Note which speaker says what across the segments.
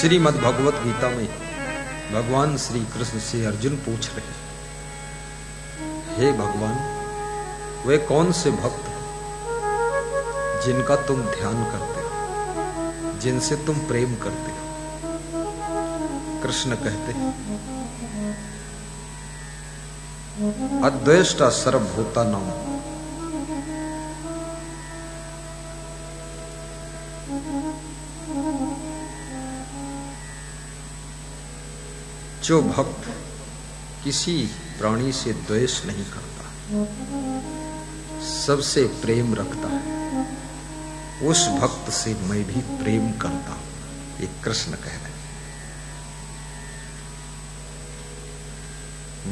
Speaker 1: श्रीमद् भगवत गीता में भगवान श्री कृष्ण से अर्जुन पूछ रहे, हे भगवान, वे कौन से भक्त हैं जिनका तुम ध्यान करते हो, जिनसे तुम प्रेम करते हो? कृष्ण कहते हैं, अद्वेष्टा सर्वभूतानां जो भक्त किसी प्राणी से द्वेष नहीं करता, सबसे प्रेम रखता है, उस भक्त से मैं भी प्रेम करता हूं। ये कृष्ण कह रहे हैं।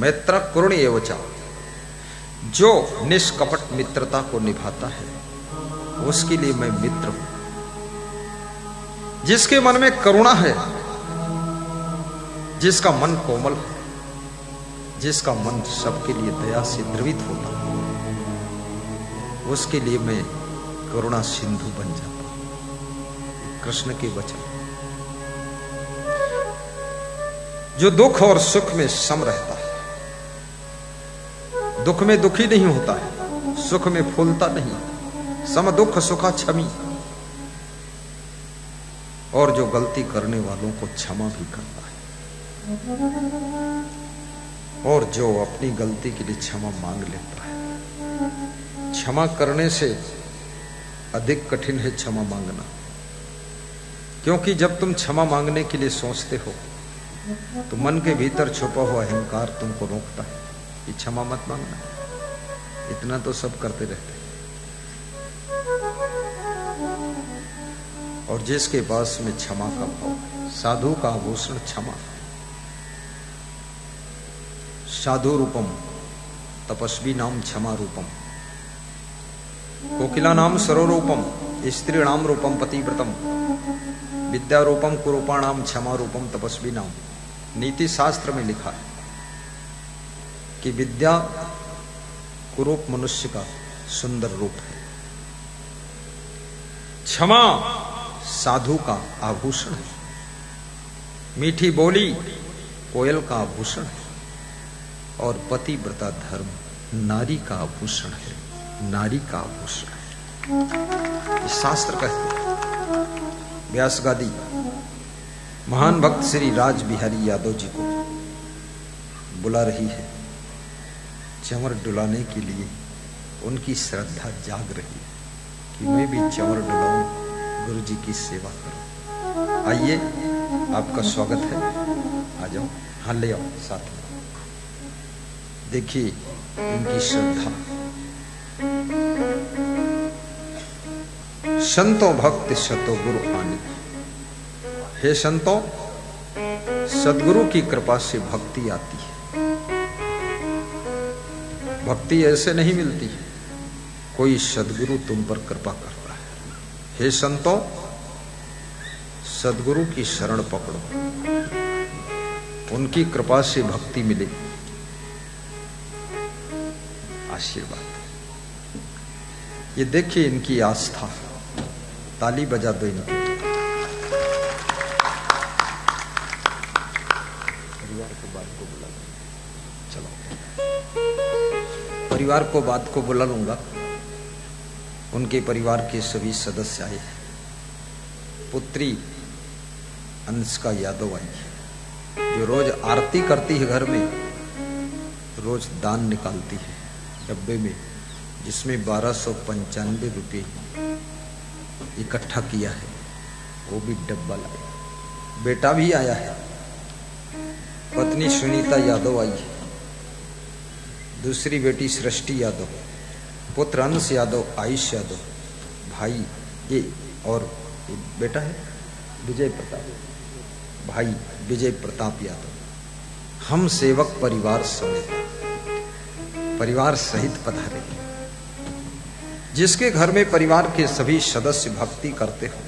Speaker 1: मैत्र कुरुण एवचा, जो निष्कपट मित्रता को निभाता है, उसके लिए मैं मित्र हूं। जिसके मन में करुणा है, जिसका मन कोमल है, जिसका मन सबके लिए दया से द्रवित होता है, उसके लिए मैं करुणा सिंधु बन जाता हूं। कृष्ण के वचन। जो दुख और सुख में सम रहता है, दुख में दुखी नहीं होता है, सुख में फूलता नहीं, सम दुख सुखा क्षमी, और जो गलती करने वालों को क्षमा भी करता है, और जो अपनी गलती के लिए क्षमा मांग लेता है। क्षमा करने से अधिक कठिन है क्षमा मांगना, क्योंकि जब तुम क्षमा मांगने के लिए सोचते हो तो मन के भीतर छुपा हुआ अहंकार तुमको रोकता है कि क्षमा मत मांगना, इतना तो सब करते रहते हैं। और जिसके पास में क्षमा का भाव है, साधु का आभूषण क्षमा। साधु रूपम तपस्वी नाम क्षमा रूपम, कोकिला नाम सरोरूपम, स्त्री नाम रूपम पतिव्रतम, विद्या रूपम कुरूपा नाम क्षमा रूपम तपस्वी नाम। नीति शास्त्र में लिखा है कि विद्या कुरूप मनुष्य का सुंदर रूप है, क्षमा साधु का आभूषण है, मीठी बोली कोयल का आभूषण है, और पतिव्रता धर्म नारी का आभूषण है, नारी का आभूषण है। शास्त्र कहते हैं। व्यास गादी महान भक्त श्री राज बिहारी यादव जी को बुला रही है, चंवर डुलाने के लिए। उनकी श्रद्धा जाग रही है कि मैं भी चंवर डुलाऊं, गुरु जी की सेवा करूं। आइए, आपका स्वागत है, आ जाओ, हाँ ले आओ साथ में। देखिए इनकी श्रद्धा। संतों भक्त शतो गुरु आनी। हे संतों, सदगुरु की कृपा से भक्ति आती है। भक्ति ऐसे नहीं मिलती है, कोई सदगुरु तुम पर कृपा कर रहा है। हे संतों, सदगुरु की शरण पकड़ो, उनकी कृपा से भक्ति मिलेगी, आशीर्वाद। ये देखिए इनकी आस्था। ताली बजा दो इनकी। परिवार को बात को बुला लूंगा, चलो परिवार को बात को बुला लूंगा। उनके परिवार के सभी सदस्य आए हैं। पुत्री अंशिका यादव आई है, जो रोज आरती करती है घर में, रोज दान निकालती है डब्बे में, जिसमें 1295 रुपये इकट्ठा किया है, वो भी डब्बा लाया। बेटा भी आया है, पत्नी सुनीता यादव आई है, दूसरी बेटी सृष्टि यादव, पुत्र अंश यादव, आयुष यादव, भाई ये, और बेटा है विजय प्रताप, भाई विजय प्रताप यादव। हम सेवक परिवार समेत, परिवार सहित पधारे। जिसके घर में परिवार के सभी सदस्य भक्ति करते हो,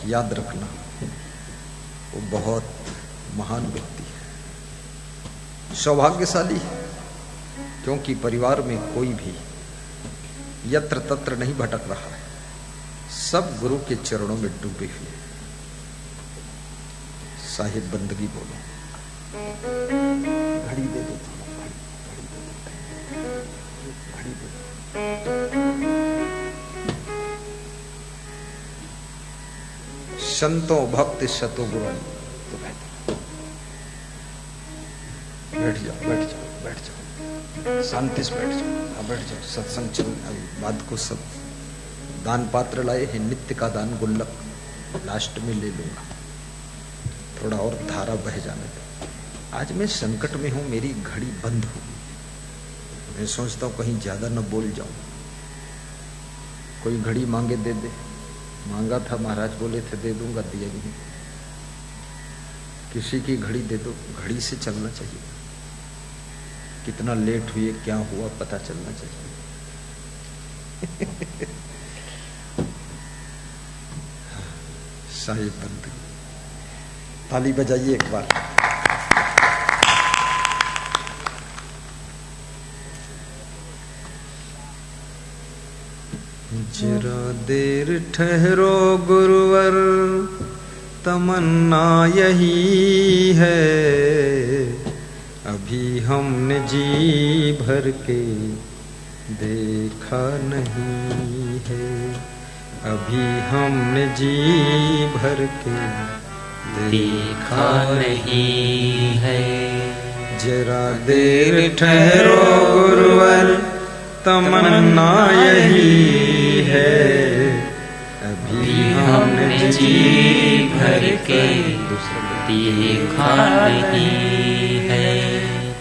Speaker 1: याद रखना वो बहुत महान व्यक्ति है, सौभाग्यशाली है, क्योंकि परिवार में कोई भी यत्र तत्र नहीं भटक रहा है, सब गुरु के चरणों में डूबे हुए। साहिब बंदगी बोलो। घड़ी दे दो, घड़ी दे दो। संतो भक्त शतो गुरु। तो बैठ जाओ, बैठ जाओ, बैठ जाओ, शांति से बैठ जाओ। हाँ बैठ जाओ, सत्संग चल। अभी बाद को सब दान पात्र लाए हैं, नित्य का दान गुल्लक लास्ट में ले लूंगा, थोड़ा और धारा बह जाने दो। आज मैं संकट में हूं, मेरी घड़ी बंद हो। मैं सोचता हूं कहीं ज्यादा न बोल जाऊं। कोई घड़ी मांगे दे दे। मांगा था, महाराज बोले थे दे दूंगा, दिया ही नहीं। किसी की घड़ी दे दो, घड़ी से चलना चाहिए। कितना लेट हुए, क्या हुआ, पता चलना चाहिए। साहिब बंदगी। ताली बजाइए एक बार। जरा देर ठहरो गुरुवर, तमन्ना यही है, अभी हमने जी भर के देखा नहीं है, अभी हमने जी भर के देखा नहीं है। जरा देर ठहरो गुरुवर, तमन्ना यही है, अभी हमने जी भर के देखा नहीं है,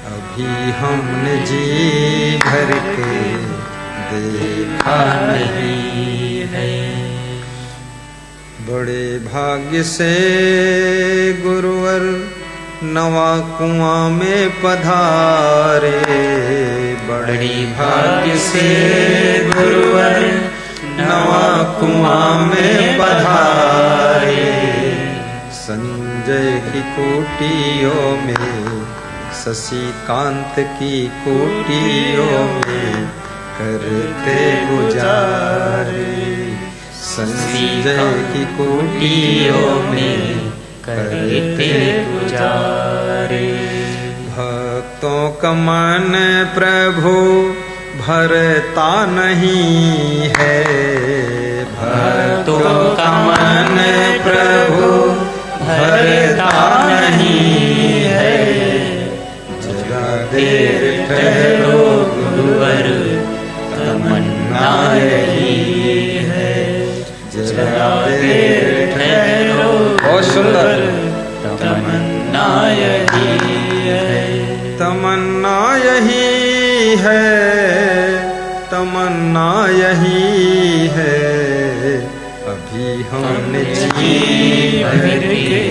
Speaker 1: अभी हमने जी भर के देखा नहीं है। बड़े भाग्य से गुरुवर नवा कुआं में पधारे, बड़ी भाग्य से गुरुवर नवा कुआं में पधारे। संजय की कुटियों में, शशिकांत की कुटियों में करते गुजारे, संजय की कुटियों में करते गुजारे। भक्तों का मन प्रभु भरता नहीं है, भक्तों का मन प्रभु भरता नहीं है। जरा देर ठहरो गुरुवर, तमन्ना यही है, जरा देर ठहरो। बहुत सुंदर। तमन्ना यही है, तमन्ना यही है, तमन्ना यही है, अभी हमने जी भर के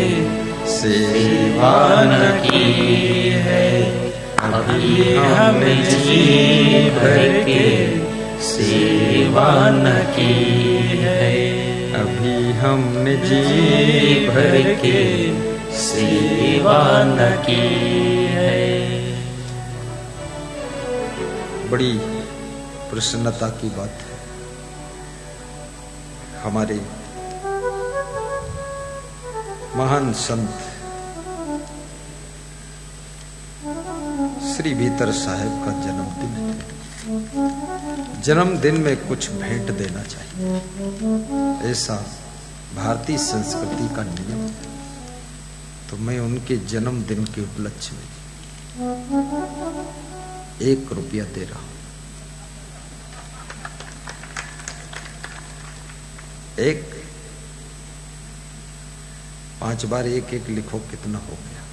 Speaker 1: सेवा न की है, अभी हमने जी भर के सेवा न की है, अभी हमने जी भर के सेवा न की है। बड़ी प्रसन्नता की बात है, हमारे महान संत श्री भीतर साहब का जन्मदिन है। जन्मदिन में कुछ भेंट देना चाहिए, ऐसा भारतीय संस्कृति का नियम। तो मैं उनके जन्मदिन के उपलक्ष्य में 1 रुपया दे रहा हूं। 5 बार 1-1 लिखो, कितना हो गया?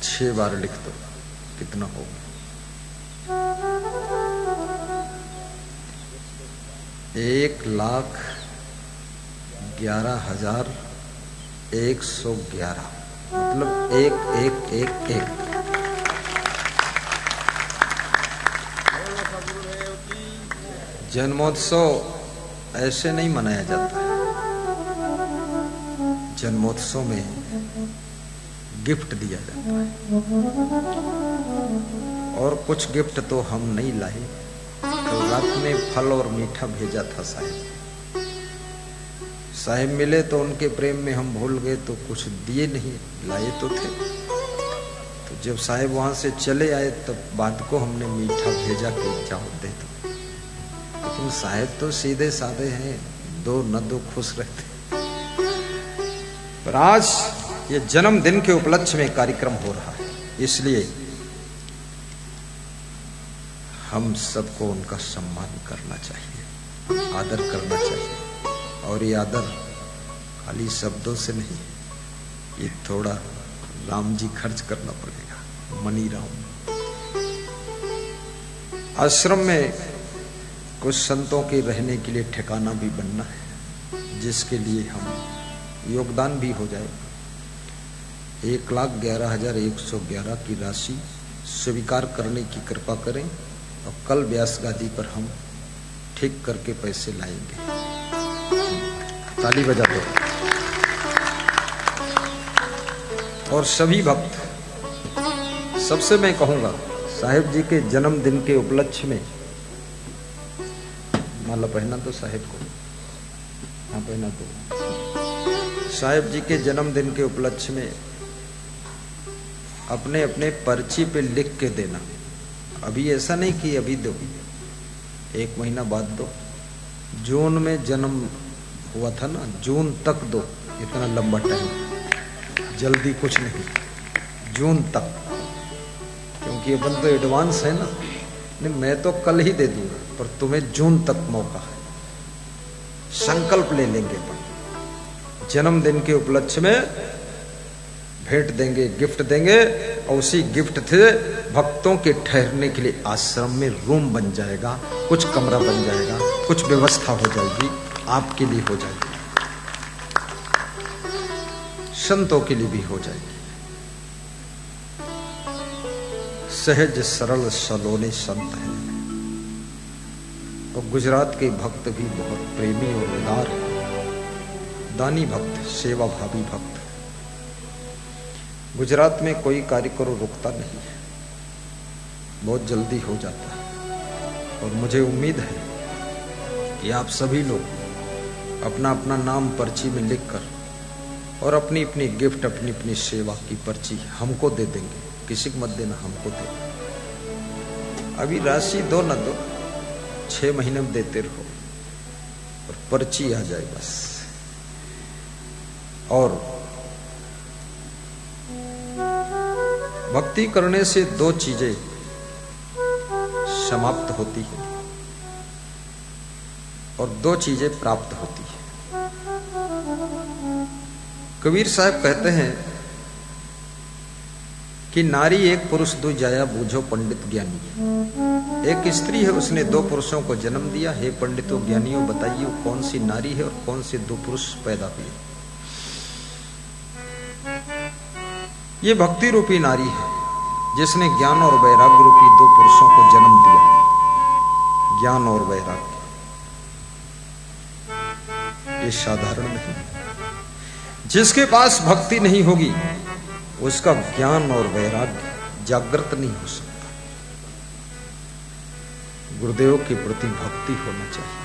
Speaker 1: 6 बार लिख दो, कितना हो गया? 1,11,111, मतलब 1-1-1-1। जन्मोत्सव ऐसे नहीं मनाया जाता है। जन्मोत्सव में गिफ्ट दिया जाता है, और कुछ गिफ्ट तो हम नहीं लाए। तो रात में फल और मीठा भेजा था साहब, साहेब मिले तो उनके प्रेम में हम भूल गए, तो कुछ दिए नहीं, लाए तो थे। तो जब साहेब वहां से चले आए तब बात को हमने मीठा भेजा कि जाओ दे दो। लेकिन साहेब तो सीधे साधे हैं, दो न दो खुश रहते। पर आज ये जन्मदिन के उपलक्ष्य में कार्यक्रम हो रहा है, इसलिए हम सबको उनका सम्मान करना चाहिए, आदर करना चाहिए। और ये आदर खाली शब्दों से नहीं, ये थोड़ा राम जी खर्च करना पड़ेगा, मनी राम। आश्रम में कुछ संतों के रहने के लिए ठिकाना भी बनना है, जिसके लिए हम योगदान भी हो जाए। 1,11,111 की राशि स्वीकार करने की कृपा करें और कल व्यास गादी पर हम ठीक करके पैसे लाएंगे। ताली बजा दो। और सभी भक्त, सबसे मैं कहूंगा, साहेब जी के जन्मदिन के उपलक्ष्य में माला पहना दो साहेब को, हाँ पहना दो। साहेब जी के जन्मदिन के उपलक्ष्य में अपने अपने पर्ची पे लिख के देना। अभी ऐसा नहीं कि अभी दो, 1 महीना बाद दो। जून में जन्म हुआ था ना, जून तक दो, इतना लंबा टाइम, जल्दी कुछ नहीं, जून तक। क्योंकि अपन तो एडवांस है ना, नहीं मैं तो कल ही दे दूंगा, पर तुम्हें जून तक मौका है। संकल्प ले लेंगे अपन, जन्मदिन के उपलक्ष्य में भेंट देंगे, गिफ्ट देंगे, और उसी गिफ्ट से भक्तों के ठहरने के लिए आश्रम में रूम बन जाएगा, कुछ कमरा बन जाएगा, कुछ व्यवस्था हो जाएगी, आपके लिए हो जाएगी, संतों के लिए भी हो जाएगी। सहज सरल सलोने संत है। और गुजरात के भक्त भी बहुत प्रेमी और उदार है, दानी भक्त, सेवा भावी भक्त। गुजरात में कोई कार्य करो रुकता नहीं है, बहुत जल्दी हो जाता है। और मुझे उम्मीद है कि आप सभी लोग अपना अपना नाम पर्ची में लिखकर और अपनी अपनी गिफ्ट, अपनी अपनी सेवा की पर्ची हमको दे देंगे। किसी को मत देना, हमको दे। अभी राशि दो न दो, 6 महीने में देते रहो और पर्ची आ जाए बस। और भक्ति करने से 2 चीजें समाप्त होती है और 2 चीजें प्राप्त होती है। कबीर साहब कहते हैं कि नारी एक पुरुष दो जाया बूझो पंडित ज्ञानी। एक स्त्री है, उसने 2 पुरुषों को जन्म दिया। हे पंडितों ज्ञानियों, बताइए कौन सी नारी है और कौन से 2 पुरुष पैदा हुए। ये भक्ति रूपी नारी है जिसने ज्ञान और वैराग्य रूपी 2 पुरुषों को जन्म दिया। ज्ञान और वैराग्य ये साधारण नहीं। जिसके पास भक्ति नहीं होगी उसका ज्ञान और वैराग्य जागृत नहीं हो सकता। गुरुदेव के प्रति भक्ति होना चाहिए।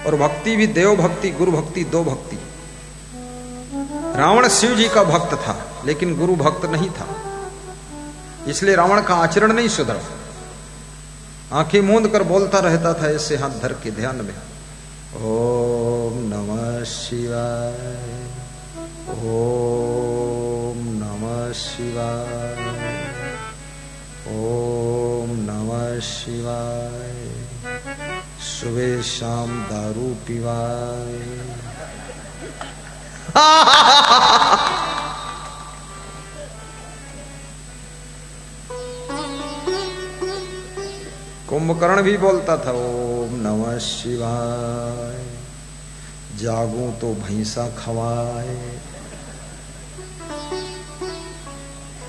Speaker 1: और भक्ति भी देव भक्ति, गुरु भक्ति, 2 भक्ति। रावण शिव जी का भक्त था लेकिन गुरु भक्त नहीं था, इसलिए रावण का आचरण नहीं सुधरा। आंखें मूंद कर बोलता रहता था ऐसे हाथ धर के ध्यान में, ओम नमः शिवाय, ओम नमः शिवाय, ओम नमः शिवाय। सुबह शाम दारू पीवाय। कुंभकर्ण भी बोलता था ओम नमः शिवाय, जागूं तो भैंसा खवाए।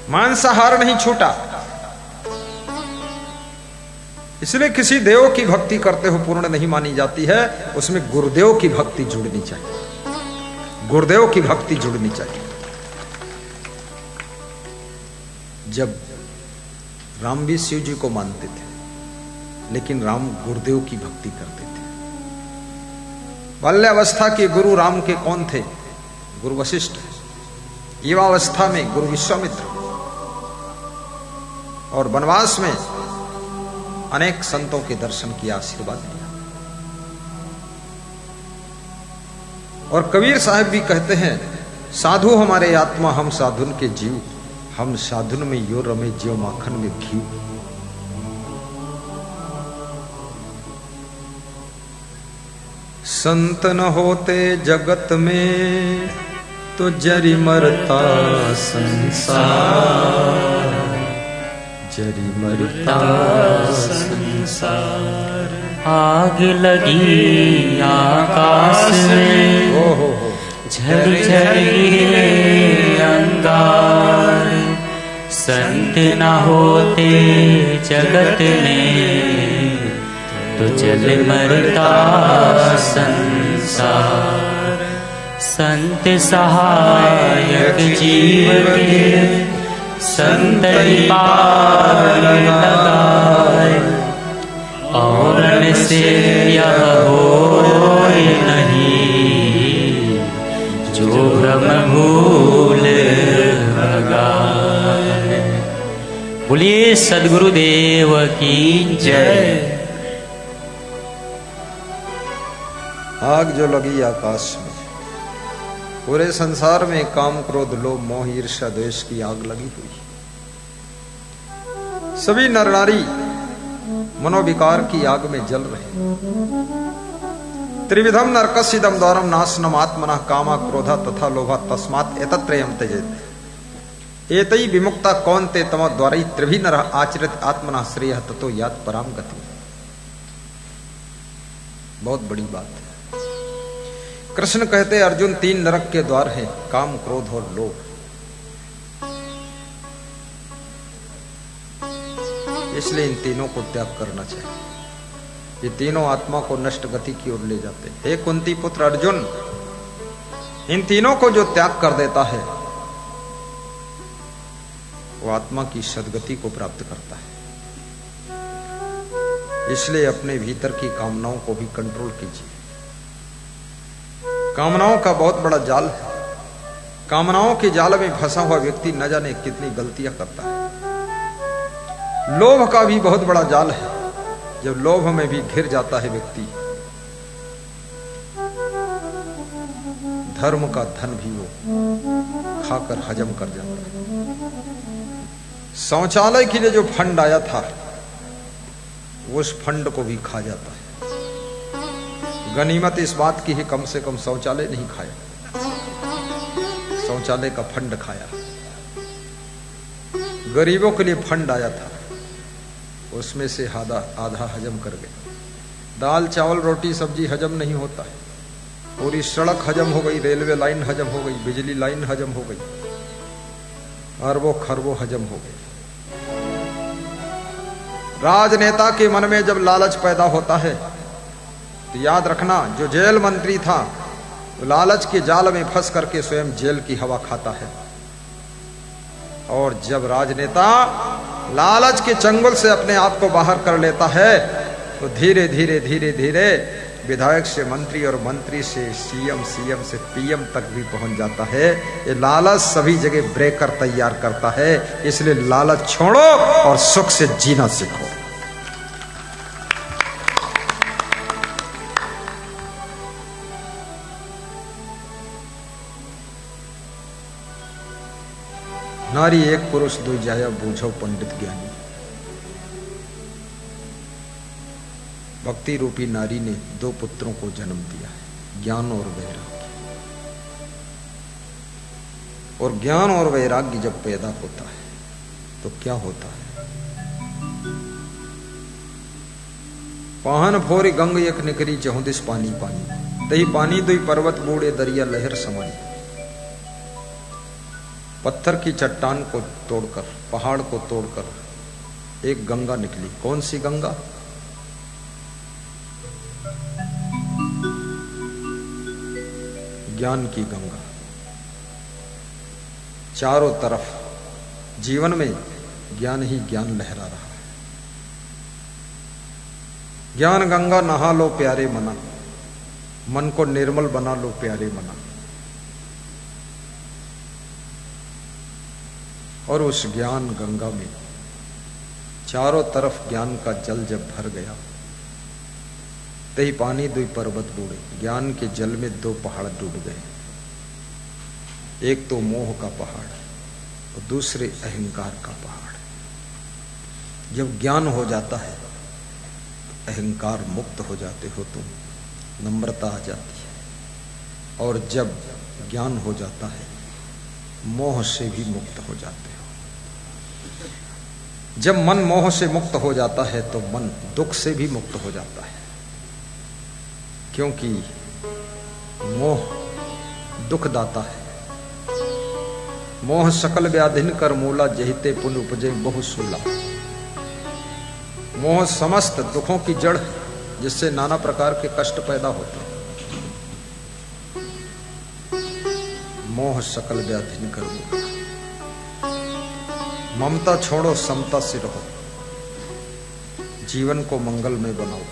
Speaker 1: मांसाहार नहीं छूटा। इसलिए किसी देव की भक्ति करते हो पूर्ण नहीं मानी जाती है, उसमें गुरुदेव की भक्ति जुड़नी चाहिए। गुरुदेव की भक्ति जुड़नी चाहिए। जब राम भी शिव जी को मानते थे लेकिन राम गुरुदेव की भक्ति करते थे। बाल्यावस्था के गुरु राम के कौन थे? गुरु वशिष्ठ। युवावस्था में गुरु विश्वामित्र, और वनवास में अनेक संतों के दर्शन किया, आशीर्वाद लिया। और कबीर साहब भी कहते हैं, साधु हमारे आत्मा, हम साधुन के जीव, हम साधुन में यो रमे ज्यो माखन में घी। संत न होते जगत में तो जरी मरता संसार, जरी मरता संसार।
Speaker 2: आग लगी आकाश में, झल झल गिरे अंगार। संत न होते जगत में तो जल मरता संसार। संत सहायक जीव के संतति पार लगाए। और से यह हो नहीं जो भ्रम भूल भगाए। बोलिए सद्गुरुदेव की जय।
Speaker 1: आग जो लगी आकाश में, पूरे संसार में काम क्रोध लोभ मोह ईर्ष्या द्वेष की आग लगी हुई। सभी नर नारी मनोविकार की आग में जल रहे। त्रिविधम नरकस्यिदम द्वारम नाशनम आत्मनः कामा क्रोधा तथा लोभा तस्मात् एतत्त्रयम् त्यजेत्। एतै विमुक्ता कौन्ते तम द्वारै त्रिभि नरः आचरति आत्मनः श्रेयः ततो यात् पराम गतिम्। बहुत बड़ी बात है। कृष्ण कहते अर्जुन, 3 नरक के द्वार हैं, काम क्रोध और लोभ। इसलिए इन तीनों को त्याग करना चाहिए। ये तीनों आत्मा को नष्ट गति की ओर ले जाते हैं। हे कुंती पुत्र अर्जुन, इन तीनों को जो त्याग कर देता है वो आत्मा की सद्गति को प्राप्त करता है। इसलिए अपने भीतर की कामनाओं को भी कंट्रोल कीजिए। कामनाओं का बहुत बड़ा जाल है। कामनाओं के जाल में फंसा हुआ व्यक्ति न जाने कितनी गलतियां करता है। लोभ का भी बहुत बड़ा जाल है। जब लोभ में भी घिर जाता है व्यक्ति, धर्म का धन भी वो खाकर हजम कर जाता है। शौचालय के लिए जो फंड आया था वो उस फंड को भी खा जाता है। गनीमत इस बात की ही कम से कम शौचालय नहीं खाया, शौचालय का फंड खाया। गरीबों के लिए फंड आया था, उसमें से आधा हजम कर गए। दाल चावल रोटी सब्जी हजम नहीं होता है। पूरी सड़क हजम हो गई, रेलवे लाइन हजम हो गई, बिजली लाइन हजम हो गई, अरबों खरबों हजम हो गए। राजनेता के मन में जब लालच पैदा होता है तो याद रखना, जो जेल मंत्री था लालच के जाल में फंस करके स्वयं जेल की हवा खाता है। और जब राजनेता लालच के चंगुल से अपने आप को बाहर कर लेता है तो धीरे धीरे धीरे धीरे विधायक से मंत्री और मंत्री से सीएम, सीएम से पीएम तक भी पहुंच जाता है। ये लालच सभी जगह ब्रेकर तैयार करता है। इसलिए लालच छोड़ो और सुख से जीना सीखो। नारी एक पुरुष दुई जाया, बूझो पंडित ज्ञानी। भक्ति रूपी नारी ने 2 पुत्रों को जन्म दिया है, ज्ञान और वैराग्य। और ज्ञान और वैराग्य जब पैदा होता है तो क्या होता है? पाहन फोरी गंग एक निकरी, 34 पानी पानी, दही पानी दुई पर्वत बूढ़े दरिया लहर समाई। पत्थर की चट्टान को तोड़कर, पहाड़ को तोड़कर एक गंगा निकली। कौन सी गंगा? ज्ञान की गंगा। चारों तरफ जीवन में ज्ञान ही ज्ञान लहरा रहा है। ज्ञान गंगा नहा लो प्यारे मना, मन को निर्मल बना लो प्यारे मना, और उस ज्ञान गंगा में चारों तरफ ज्ञान का जल जब भर गया, तही पानी दुई पर्वत बूढ़े, ज्ञान के जल में दो पहाड़ डूब गए। एक तो मोह का पहाड़ और दूसरे अहंकार का पहाड़। जब ज्ञान हो जाता है तो अहंकार मुक्त हो जाते हो तुम, नम्रता आ जाती है, और जब ज्ञान हो जाता है मोह से भी मुक्त हो जाते हो। जब मन मोह से मुक्त हो जाता है तो मन दुख से भी मुक्त हो जाता है, क्योंकि मोह दुखदाता है। मोह सकल व्याधिन कर मूला, जहिते पुन उपजे बहु सूला। मोह समस्त दुखों की जड़ है, जिससे नाना प्रकार के कष्ट पैदा होते हैं। मोह सकल व्याधिन कर मूला। ममता छोड़ो, समता से रहो, जीवन को मंगल में बनाओ।